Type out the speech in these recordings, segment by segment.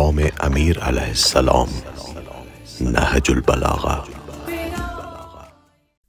قوم امیر علیہ السلام نہج البلاغہ۔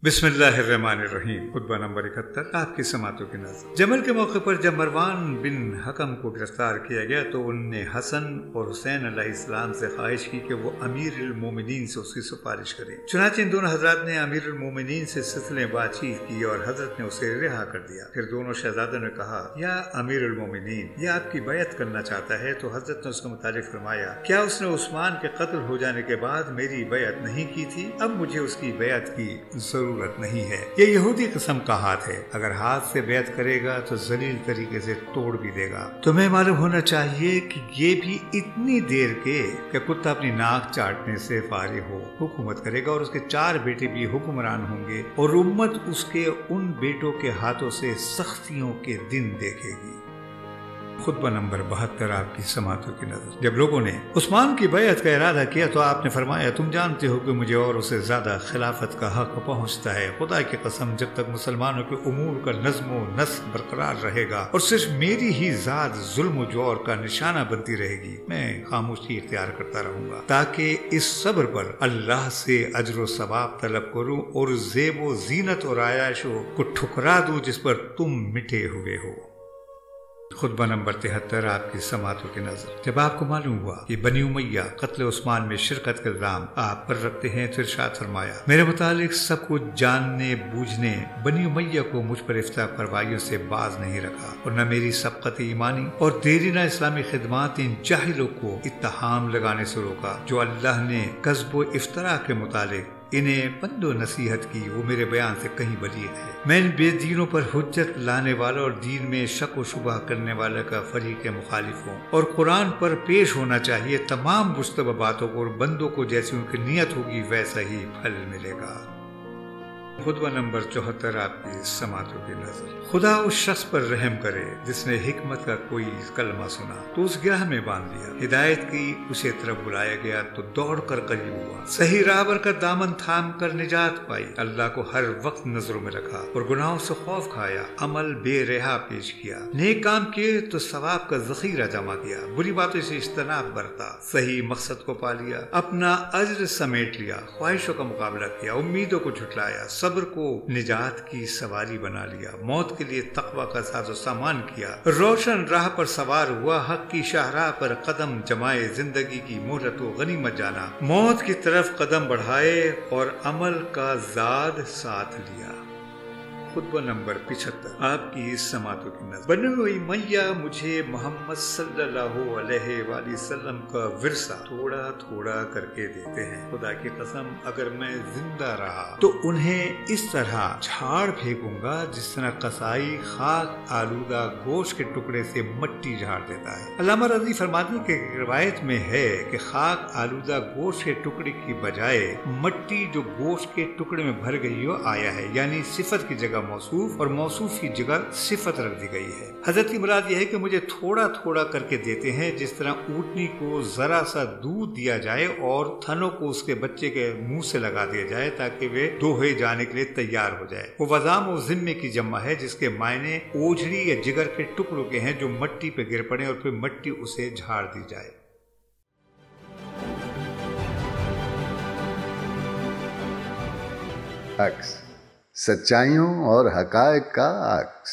بسم اللہ الرحمن الرحیم۔ خطبہ نمبر 71، آپ کی سماعتوں کی نظر۔ جمل کے موقع پر جب مروان بن حکم کو گرفتار کیا گیا تو انہوں نے حسن اور حسین علیہ السلام سے خواہش کی کہ وہ امیر المومنین سے اس کی سفارش کریں۔ چنانچہ ان دونوں حضرات نے امیر المومنین سے سلسلے بات چیت کی اور حضرت نے اسے رہا کر دیا۔ پھر دونوں شہزادوں نے کہا، یا امیر المومنین، یہ آپ کی بیعت کرنا چاہتا ہے۔ تو حضرت نے اس کا متعلق فرمایا، کیا اس نے عثمان کے قتل ہو جانے کے بعد میری بیعت نہیں کی تھی؟ اب مجھے اس کی بیعت کی ضرورت نہیں ہے۔ یہ یہودی قسم کا ہاتھ ہے، اگر ہاتھ سے بیعت کرے گا تو ذلیل طریقے سے توڑ بھی دے گا۔ تمہیں معلوم ہونا چاہیے کہ یہ بھی اتنی دیر کے کہ کتا اپنی ناک چاٹنے سے فارغ ہو حکومت کرے گا، اور اس کے 4 بیٹے بھی حکمران ہوں گے، اور امت اس کے ان بیٹوں کے ہاتھوں سے سختیوں کے دن دیکھے گی۔ خطبہ نمبر 72، آپ کی سماعتوں کی نظر۔ جب لوگوں نے عثمان کی بیعت کا ارادہ کیا تو آپ نے فرمایا، تم جانتے ہو کہ مجھے اور اسے زیادہ خلافت کا حق پہنچتا ہے۔ خدا کی قسم، جب تک مسلمانوں کے امور کا نظم و نسق برقرار رہے گا اور صرف میری ہی ذات ظلم و جور کا نشانہ بنتی رہے گی، میں خاموشی اختیار کرتا رہوں گا، تاکہ اس صبر پر اللہ سے اجر و ثواب طلب کروں اور زیب و زینت اور عیاشوں کو ٹھکرا دوں جس پر تم مٹے ہوئے ہو۔ خطبہ نمبر 73، آپ کی سماعتوں کی نظر۔ جب آپ کو معلوم ہوا کہ بنی امیہ قتل عثمان میں شرکت کا الزام آپ پر رکھتے ہیں تو ارشاد فرمایا، میرے متعلق سب کچھ جاننے بوجھنے بنی امیہ کو مجھ پر افتراء کروائیوں سے باز نہیں رکھا، اور نہ میری سبقت ایمانی اور دیرینہ اسلامی خدمات ان جاہلوں کو اتہام لگانے سے روکا جو اللہ نے کذب و افتراء کے متعلق انہیں پند و نصیحت کی، وہ میرے بیان سے کہیں بلیغ ہے۔ میں ان بے دینوں پر حجت لانے والا اور دین میں شک و شبہ کرنے والا کا فریق مخالف ہوں، اور قرآن پر پیش ہونا چاہیے تمام مشتبہ باتوں کو، اور بندوں کو جیسی ان کی نیت ہوگی ویسا ہی پھل ملے گا۔ خطبہ نمبر 74، آپ کی سماعتوں کی نظر۔ خدا اس شخص پر رحم کرے جس نے حکمت کا کوئی کلمہ سنا تو اس گرہ میں باندھ لیا، ہدایت کی اسے طرف بلایا گیا تو دوڑ کر قریب ہوا، صحیح راہ کا دامن تھام کر نجات پائی، اللہ کو ہر وقت نظروں میں رکھا اور گناہوں سے خوف کھایا، عمل بے رہا پیش کیا، نیک کام کیے تو ثواب کا ذخیرہ جمع کیا، بری باتوں سے اجتناب برتا، صحیح مقصد کو پا لیا، اپنا اجر سمیٹ لیا، خواہشوں کا مقابلہ کیا، امیدوں کو جھٹلایا، صبر کو نجات کی سواری بنا لیا، موت کے لیے تقوی کا ساز و سامان کیا، روشن راہ پر سوار ہوا، حق کی شاہراہ پر قدم جمائے، زندگی کی مہلت و غنیمت جانا، موت کی طرف قدم بڑھائے اور عمل کا زاد ساتھ لیا۔ خطبہ نمبر 75، آپ کی سماعتوں کی نظر۔ بنی امیہ مجھے محمد صلی اللہ علیہ وآلہ وسلم کا ورثہ تھوڑا تھوڑا کر کے دیتے ہیں، خدا کی قسم اگر میں زندہ رہا تو انہیں اس طرح جھاڑ پھینکوں گا جس طرح قصائی خاک آلودہ گوشت کے ٹکڑے سے مٹی جھاڑ دیتا ہے۔ علامہ رضی فرماتے ہیں کہ روایت میں ہے کہ خاک آلودہ گوشت کے ٹکڑے کی بجائے مٹی جو گوشت کے ٹکڑے میں بھر گئی ہو آیا ہے، یعنی صفت کی جگہ موصوف اور موصوف کی جگہ صفت رکھ دی گئی ہے۔ حضرت کی مراد یہ ہے کہ مجھے تھوڑا تھوڑا کر کے دیتے ہیں، جس طرح اونٹنی کو ذرا سا دودھ دیا جائے اور تھنوں کو اس کے بچے کے منہ سے لگا دیا جائے تاکہ وہ دوہے جانے کے لیے تیار ہو جائے۔ وہ وضام و ذمے کی جمع ہے جس کے معنی اوجھڑی یا جگر کے ٹکڑوں کے ہیں جو مٹی پہ گر پڑے اور پھر مٹی اسے جھاڑ دی جائے۔ عکس، سچائیوں اور حقائق کا عکس۔